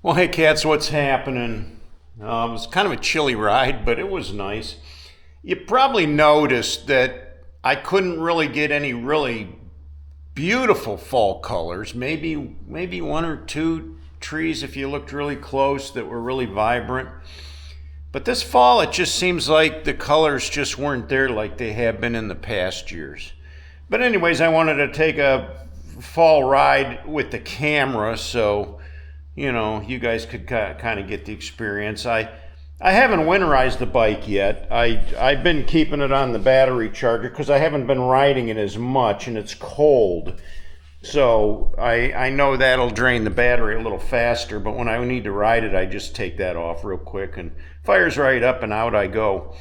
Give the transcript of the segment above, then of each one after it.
Well, hey cats, what's happening? It was kind of a chilly ride, but it was nice. You probably noticed that I couldn't really get any really beautiful fall colors. Maybe one or two trees if you looked really close that were really vibrant. But this fall it just seems like the colors just weren't there like they have been in the past years. But anyways, I wanted to take a fall ride with the camera so you guys could kind of get the experience. I haven't winterized the bike yet. I've been keeping it on the battery charger because I haven't been riding it as much and it's cold. So I know that'll drain the battery a little faster, but when I need to ride it, I just take that off real quick and fires right up and out I go.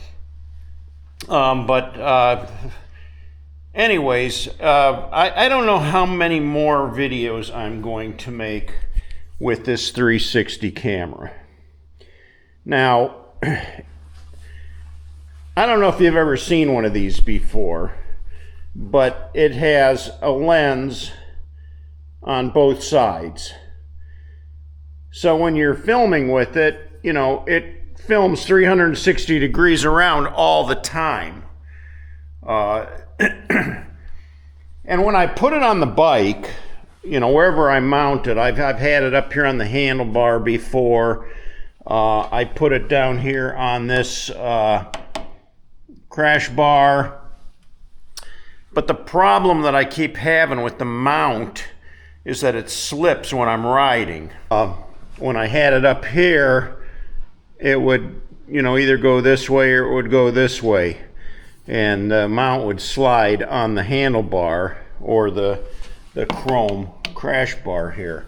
Anyways, I don't know how many more videos I'm going to make with this 360 camera. Now, I don't know if you've ever seen one of these before, but it has a lens on both sides. So when you're filming with it, it films 360 degrees around all the time. And when I put it on the bike, wherever I mount it, I've had it up here on the handlebar before. I put it down here on this crash bar. But the problem that I keep having with the mount is that it slips when I'm riding. When I had it up here, it would, either go this way or it would go this way. And the mount would slide on the handlebar or the chrome crash bar here.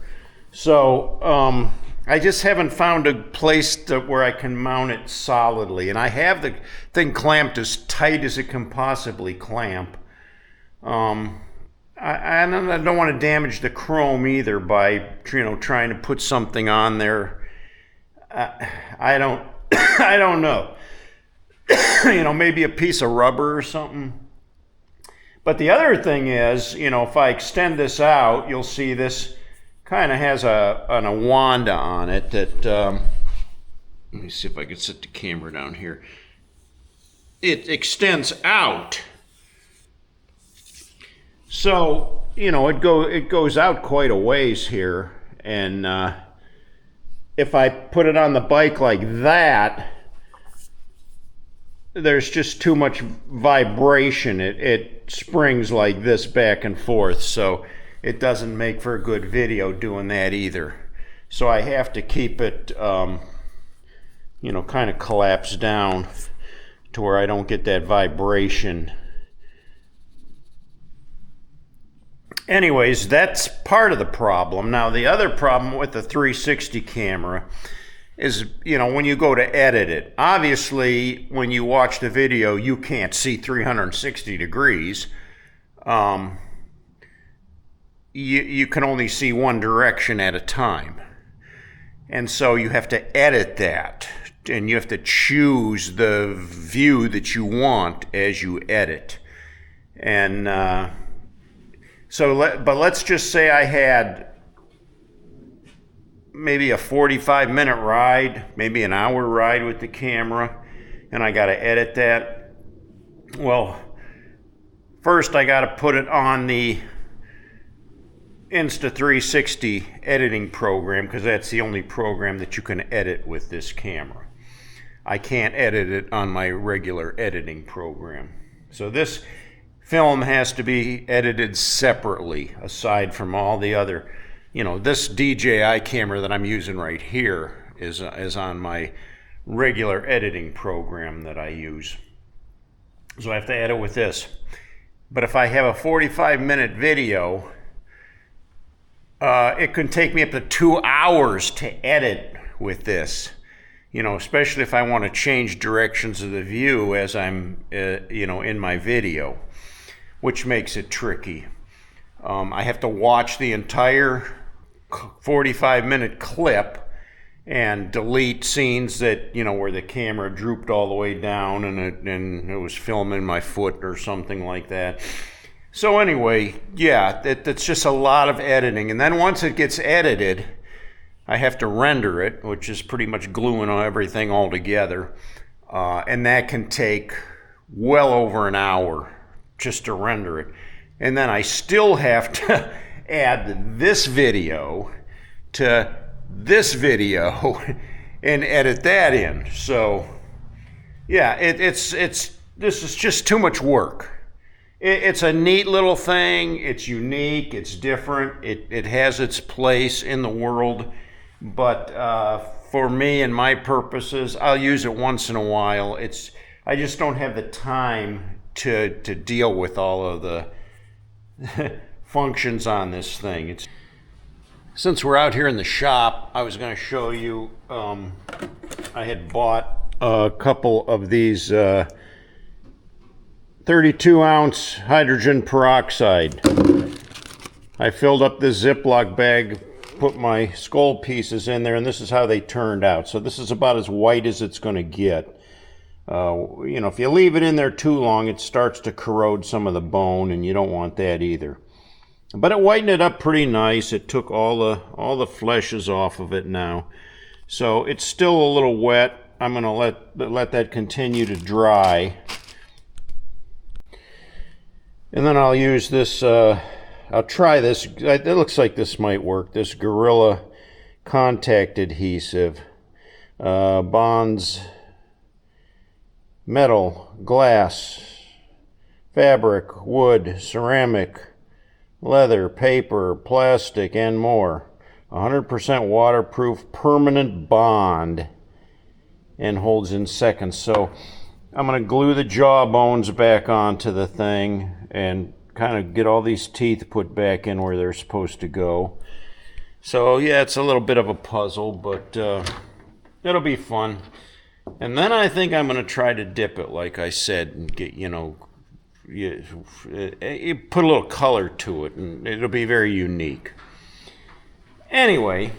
So I just haven't found a place where I can mount it solidly. And I have the thing clamped as tight as it can possibly clamp. I don't want to damage the chrome either by trying to put something on there. I don't I don't know. Maybe a piece of rubber or something. But the other thing is, if I extend this out, you'll see this kind of has a wanda on it that, let me see if I can set the camera down here. It extends out. So, it goes out quite a ways here. And if I put it on the bike like that, there's just too much vibration. It springs like this back and forth, so it doesn't make for a good video doing that either. So I have to keep it, kind of collapsed down to where I don't get that vibration. Anyways, that's part of the problem. Now, the other problem with the 360 camera is, when you go to edit it, obviously when you watch the video you can't see 360 degrees. You can only see one direction at a time, and so you have to edit that, and you have to choose the view that you want as you edit. And but let's just say I had maybe a 45-minute ride, maybe an hour ride with the camera, and I got to edit that. Well, first I got to put it on the Insta360 editing program because that's the only program that you can edit with this camera. I can't edit it on my regular editing program. So this film has to be edited separately aside from all the other. This DJI camera that I'm using right here is on my regular editing program that I use. So I have to edit with this. But if I have a 45-minute video, it can take me up to 2 hours to edit with this. Especially if I want to change directions of the view as I'm, in my video, which makes it tricky. I have to watch the entire 45-minute clip and delete scenes that, where the camera drooped all the way down and it was filming my foot or something like that. So anyway, yeah, that's just a lot of editing. And then once it gets edited, I have to render it, which is pretty much gluing everything all together. And that can take well over an hour just to render it. And then I still have to add this video to this video and edit that in. So yeah, this is just too much work. It's a neat little thing. It's unique. It's different. It has its place in the world. But for me and my purposes, I'll use it once in a while. I just don't have the time to deal with all of the functions on this thing. Since we're out here in the shop, I was going to show you, I had bought a couple of these 32-ounce hydrogen peroxide. I filled up this Ziploc bag, put my skull pieces in there, and this is how they turned out. So this is about as white as it's going to get. You know, if you leave it in there too long, it starts to corrode some of the bone, and you don't want that either. But it whitened it up pretty nice. It took all the fleshes off of it now. So it's still a little wet. I'm going to let that continue to dry. And then I'll use this, I'll try this. It looks like this might work. This Gorilla Contact Adhesive. Bonds metal, glass, fabric, wood, ceramic, leather, paper, plastic, and more. 100% waterproof, permanent bond, and holds in seconds. So I'm going to glue the jaw bones back onto the thing and kind of get all these teeth put back in where they're supposed to go. So yeah, it's a little bit of a puzzle, but it'll be fun. And then I think I'm going to try to dip it, like I said, and get, you put a little color to it, and it'll be very unique. Anyway,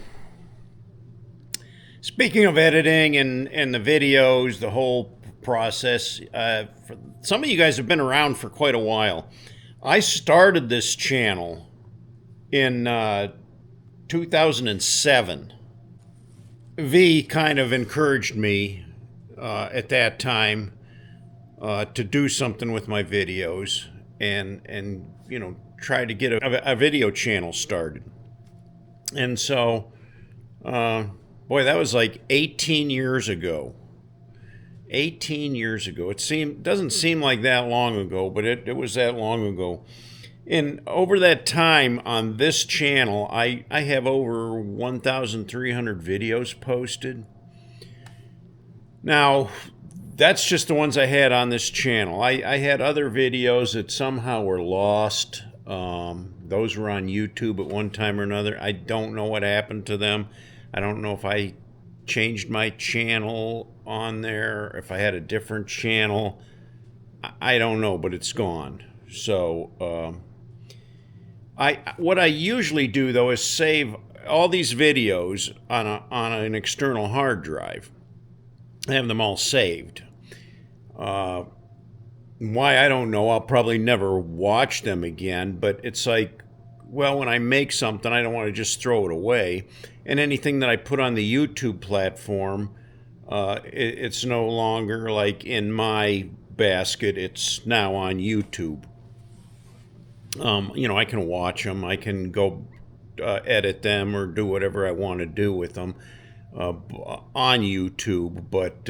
speaking of editing and the videos, the whole process, some of you guys have been around for quite a while. I started this channel in 2007. V kind of encouraged me at that time to do something with my videos and try to get a video channel started. And so, boy, that was like 18 years ago. 18 years ago. It doesn't seem like that long ago, but it was that long ago. And over that time on this channel, I have over 1,300 videos posted. Now, that's just the ones I had on this channel. I had other videos that somehow were lost. Those were on YouTube at one time or another. I don't know what happened to them. I don't know if I changed my channel on there, if I had a different channel. I don't know, but it's gone. So what I usually do though is save all these videos on an external hard drive. I have them all saved. Why, I don't know. I'll probably never watch them again, but it's like, well, when I make something, I don't want to just throw it away. And anything that I put on the YouTube platform, it's no longer like in my basket. It's now on YouTube. I can watch them. I can go edit them or do whatever I want to do with them on YouTube. But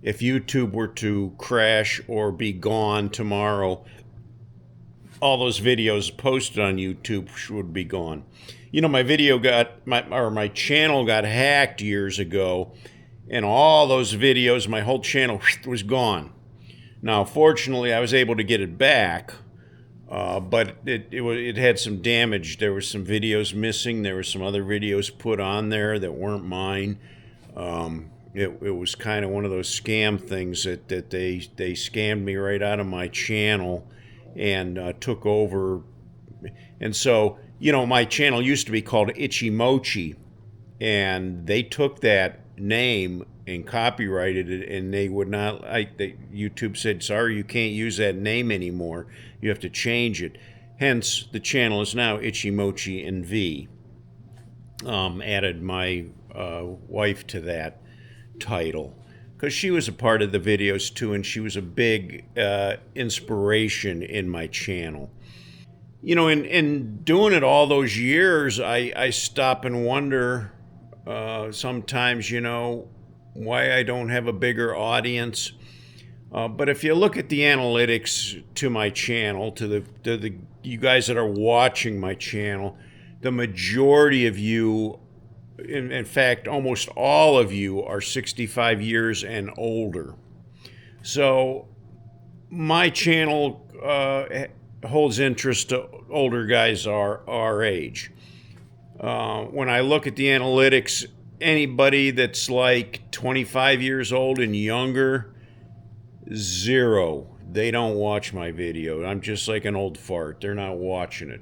if YouTube were to crash or be gone tomorrow, all those videos posted on YouTube would be gone. My channel got hacked years ago, and all those videos, my whole channel was gone. Now, fortunately, I was able to get it back, but it had some damage. There were some videos missing. There were some other videos put on there that weren't mine. It was kind of one of those scam things that they scammed me right out of my channel and took over. And so, my channel used to be called Itchymoche, and they took that name and copyrighted it, and they would not. YouTube said, "Sorry, you can't use that name anymore. You have to change it." Hence, the channel is now Itchymoche and V. added my wife to that title because she was a part of the videos too, and she was a big inspiration in my channel. You know, in doing it all those years, I stop and wonder sometimes, you know, why I don't have a bigger audience. But if you look at the analytics to my channel, to the you guys that are watching my channel, the majority of you, in fact, almost all of you, are 65 years and older. So my channel holds interest to older guys our age. When I look at the analytics, anybody that's like 25 years old and younger, zero. They don't watch my video. I'm just like an old fart. They're not watching it.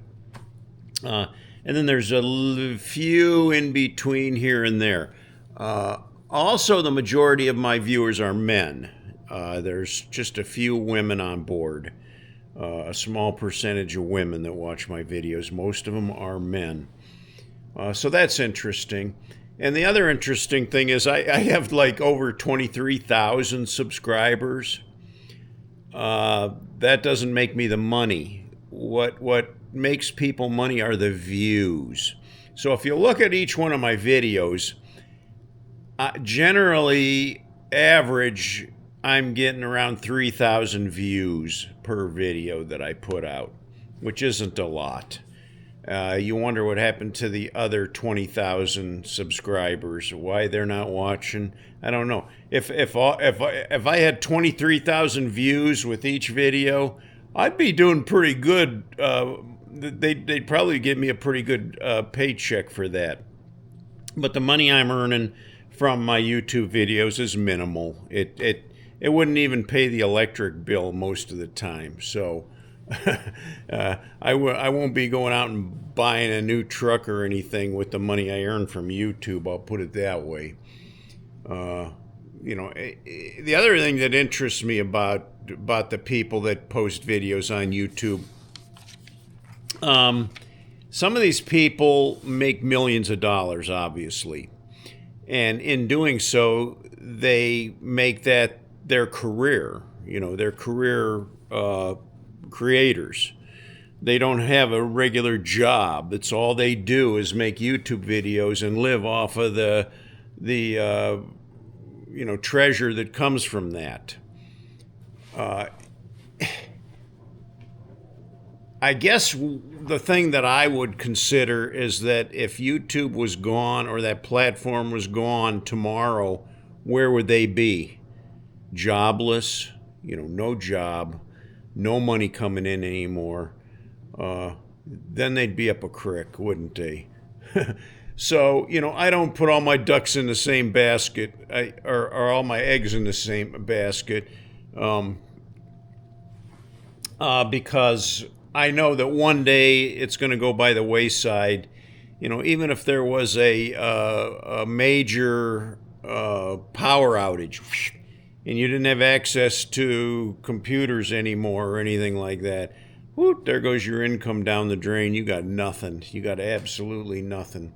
And then there's a few in between here and there. Also, the majority of my viewers are men. There's just a few women on board. A small percentage of women that watch my videos. Most of them are men. So that's interesting. And the other interesting thing is I have like over 23,000 subscribers. That doesn't make me the money. What makes people money are the views. So if you look at each one of my videos, generally average, I'm getting around 3,000 views per video that I put out, which isn't a lot. You wonder what happened to the other 20,000 subscribers, why they're not watching. I don't know. If I had 23,000 views with each video, I'd be doing pretty good. They'd probably give me a pretty good paycheck for that. But the money I'm earning from my YouTube videos is minimal. It wouldn't even pay the electric bill most of the time. So I won't be going out and buying a new truck or anything with the money I earn from YouTube. I'll put it that way. You know, the other thing that interests me about the people that post videos on YouTube, some of these people make millions of dollars, obviously. And in doing so, they make that their career, you know, their career creators. They don't have a regular job. It's all they do is make YouTube videos and live off of the you know, treasure that comes from that. I guess the thing that I would consider is that if YouTube was gone or that platform was gone tomorrow, where would they be? Jobless, you know, no job, no money coming in anymore. Then they'd be up a creek, wouldn't they? So, you know, I don't put all my ducks in the same basket, or all my eggs in the same basket, because I know that one day it's going to go by the wayside. You know, even if there was a major power outage and you didn't have access to computers anymore or anything like that, whoop, there goes your income down the drain. You got nothing. You got absolutely nothing.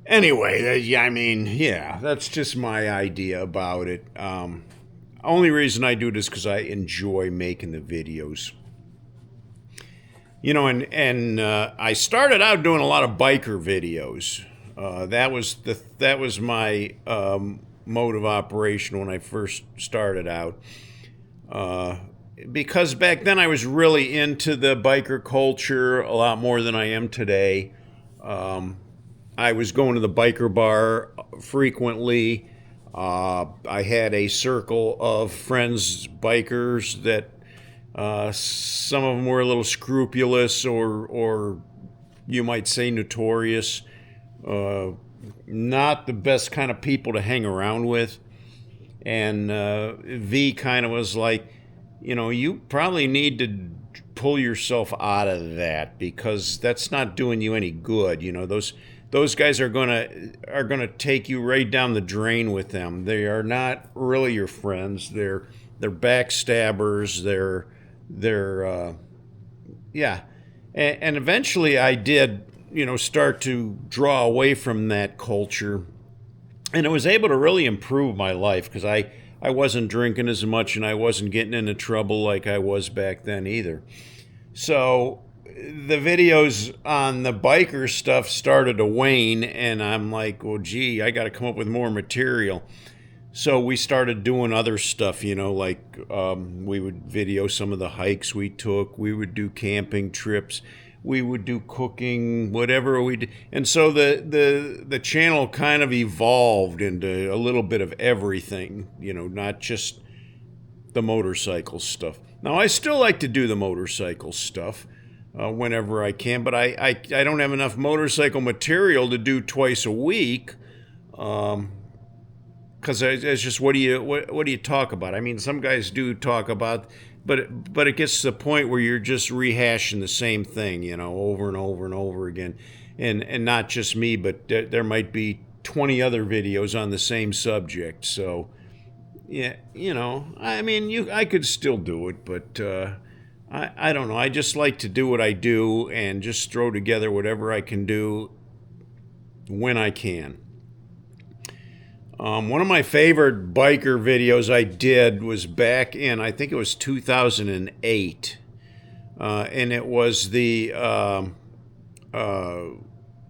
Anyway, I mean, yeah, that's just my idea about it. Only reason I do this because I enjoy making the videos. You know, and I started out doing a lot of biker videos. That was my mode of operation when I first started out. Because back then I was really into the biker culture a lot more than I am today. I was going to the biker bar frequently. I had a circle of friends, bikers, that some of them were a little scrupulous, or you might say notorious. Not the best kind of people to hang around with. And V kind of was like, you know, you probably need to pull yourself out of that because that's not doing you any good. You know, those guys are gonna take you right down the drain with them. They are not really your friends. They're backstabbers. They're yeah. And eventually I did, start to draw away from that culture. And it was able to really improve my life because I wasn't drinking as much and I wasn't getting into trouble like I was back then either. So the videos on the biker stuff started to wane, and I'm like, well, gee, I got to come up with more material. So we started doing other stuff, like we would video some of the hikes we took. We would do camping trips. We would do cooking, whatever we did. And so the channel kind of evolved into a little bit of everything, not just the motorcycle stuff. Now, I still like to do the motorcycle stuff whenever I can, but I don't have enough motorcycle material to do twice a week. Because it's just what do you talk about? I mean, some guys do talk about, but it gets to the point where you're just rehashing the same thing, over and over and over again, and not just me, but there might be 20 other videos on the same subject. So, yeah, I mean, I could still do it, but I don't know. I just like to do what I do and just throw together whatever I can do when I can. One of my favorite biker videos I did was back in, I think it was 2008, and it was the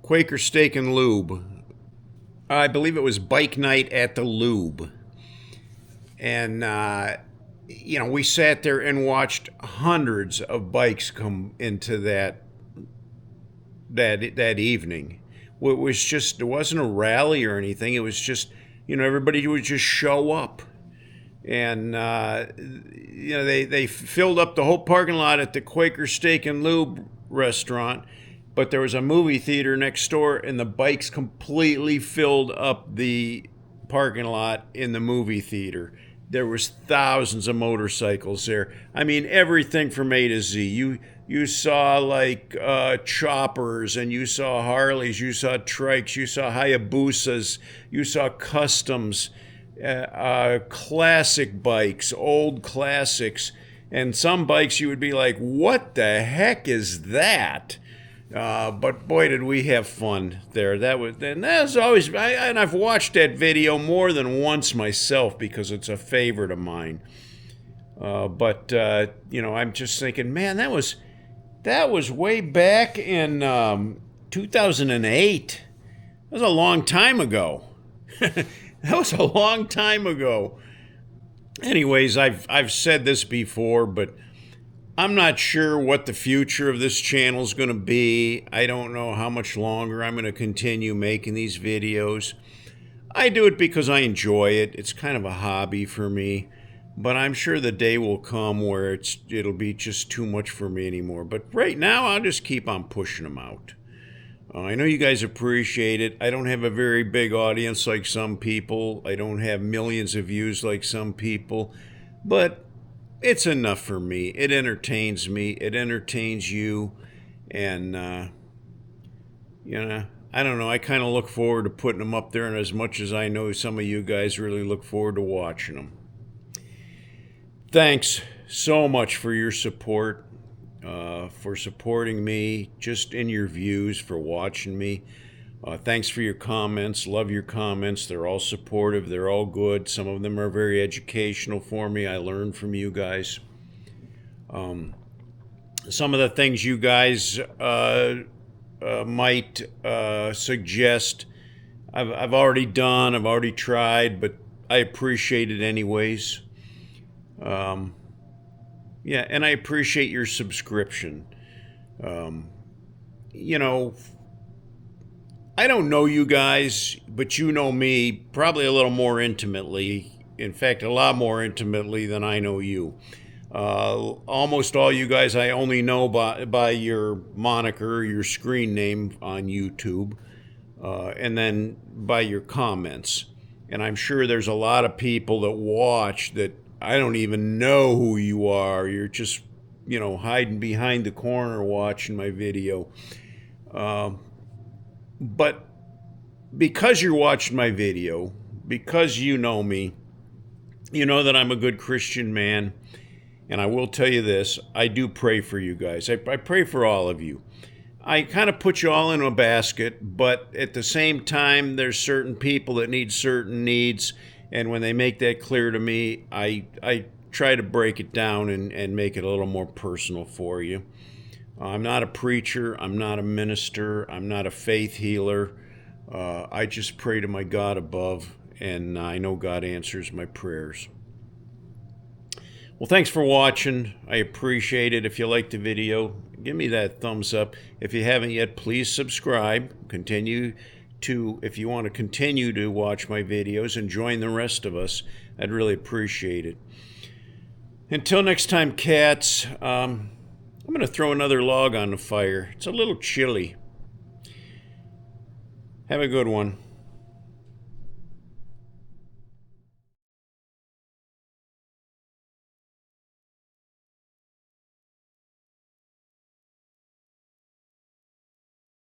Quaker Steak and Lube. I believe it was Bike Night at the Lube. And, we sat there and watched hundreds of bikes come into that evening. It wasn't a rally or anything. It was just, everybody would just show up. And, they filled up the whole parking lot at the Quaker Steak and Lube restaurant. But there was a movie theater next door, and the bikes completely filled up the parking lot in the movie theater. There was thousands of motorcycles there. I mean, everything from A to Z. You saw like choppers, and you saw Harleys, you saw trikes, you saw Hayabusas, you saw customs, classic bikes, old classics, and some bikes you would be like, what the heck is that? But boy, did we have fun there. That was always, and I've watched that video more than once myself because it's a favorite of mine. But I'm just thinking, man, that was way back in 2008. That was a long time ago. That was a long time ago. Anyways, I've said this before, but I'm not sure what the future of this channel is going to be. I don't know how much longer I'm going to continue making these videos. I do it because I enjoy it. It's kind of a hobby for me. But I'm sure the day will come where it'll be just too much for me anymore. But right now, I'll just keep on pushing them out. I know you guys appreciate it. I don't have a very big audience like some people. I don't have millions of views like some people. But it's enough for me. It entertains me. It entertains you. And, I don't know. I kind of look forward to putting them up there, and as much as I know some of you guys really look forward to watching them. Thanks so much for your support, for supporting me, just in your views, for watching me. Thanks for your comments. Love your comments. They're all supportive. They're all good. Some of them are very educational for me. I learn from you guys. Some of the things you guys might suggest, I've already done. I've already tried, but I appreciate it anyways. And I appreciate your subscription. I don't know you guys, but you know me probably a little more intimately. In fact, a lot more intimately than I know you. Almost all you guys I only know by your moniker, your screen name on YouTube, and then by your comments. And I'm sure there's a lot of people that watch that I don't even know who you are. You're just, hiding behind the corner watching my video. But because you're watching my video, because you know me, you know that I'm a good Christian man. And I will tell you this, I do pray for you guys. I pray for all of you. I kind of put you all in a basket, but at the same time, there's certain people that need certain needs, and when they make that clear to me, I try to break it down and make it a little more personal for you. I'm not a preacher, I'm not a minister, I'm not a faith healer. I just pray to my God above, and I know God answers my prayers. Well, thanks for watching. I appreciate it. If you liked the video, give me that thumbs up. If you haven't yet, please subscribe. If you want to continue to watch my videos and join the rest of us, I'd really appreciate it. Until next time, cats, I'm going to throw another log on the fire. It's a little chilly. Have a good one.